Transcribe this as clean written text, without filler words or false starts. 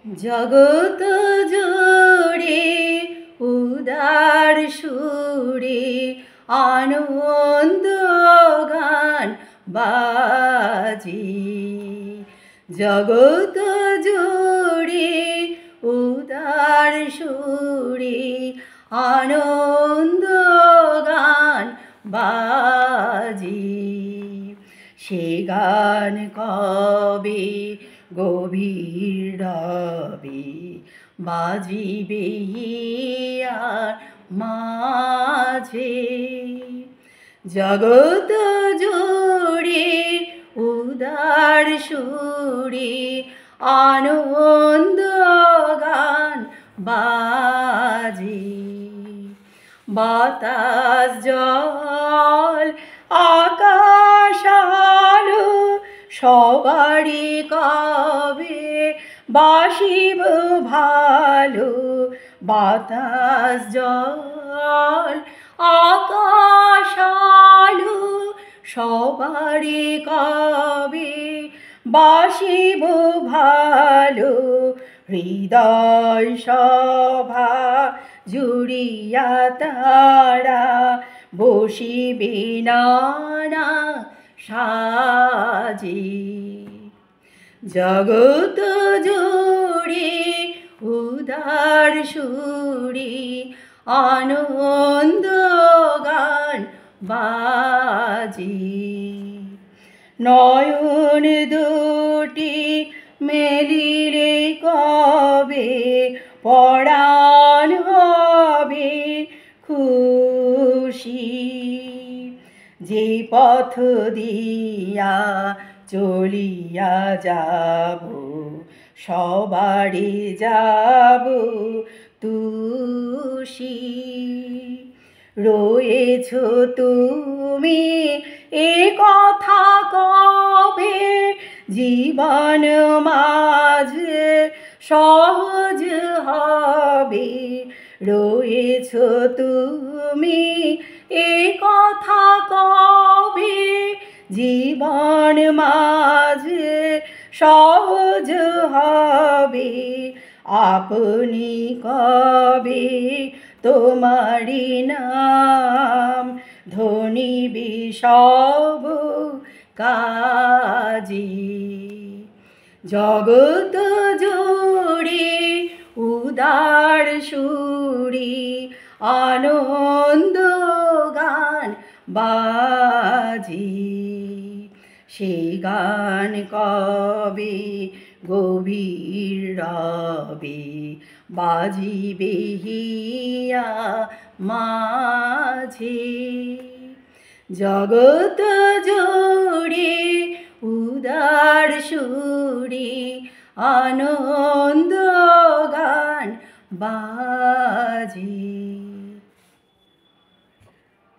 জগত জুড়ে উদার সুরে আনন্দ গান বাজে। জগত জুড়ে উদার সুরে আনন্দ গান বাজে। সে গান কবে গভীর রবে বাজিবে আর মাঝে। জগৎ জুড়ে উদার সুরে আনন্দ গান বাজে। বাতাস জল আকাশ আলো সবারই কবে বাসিব ভালো। বাতাস জল আকাশ আলো সবারই কবে বাসিব ভালো। হৃদয় সভা জুড়িয়া তারা বসিবে নানা সাজে। জগৎ জুড়ে উদার সুরে আনন্দ গান বাজে। নয়ন দুটি মেলিলে কবে পরাণ হবে খুশি। যে পথ দিয়া চলিয়া যাব সবারই যাব তুষি। রয়েছ তুমি এ কথা কবে জীবন মাঝে সহজ হবে। রয়েছ তুমি এ কথা কবে জীবন মাঝে সহজ হবে। আপনি কবে তোমারি নাম ধ্বনিবে সব কাজে। জগৎ জুড়ে উদার সুরে আনন্দ গান বাজে। সেই গান কবে গভীর রবে বাজিবে হিয়া মাঝে। জগৎ জুড়ে উদার সুরে আনন্দ গান বাজে।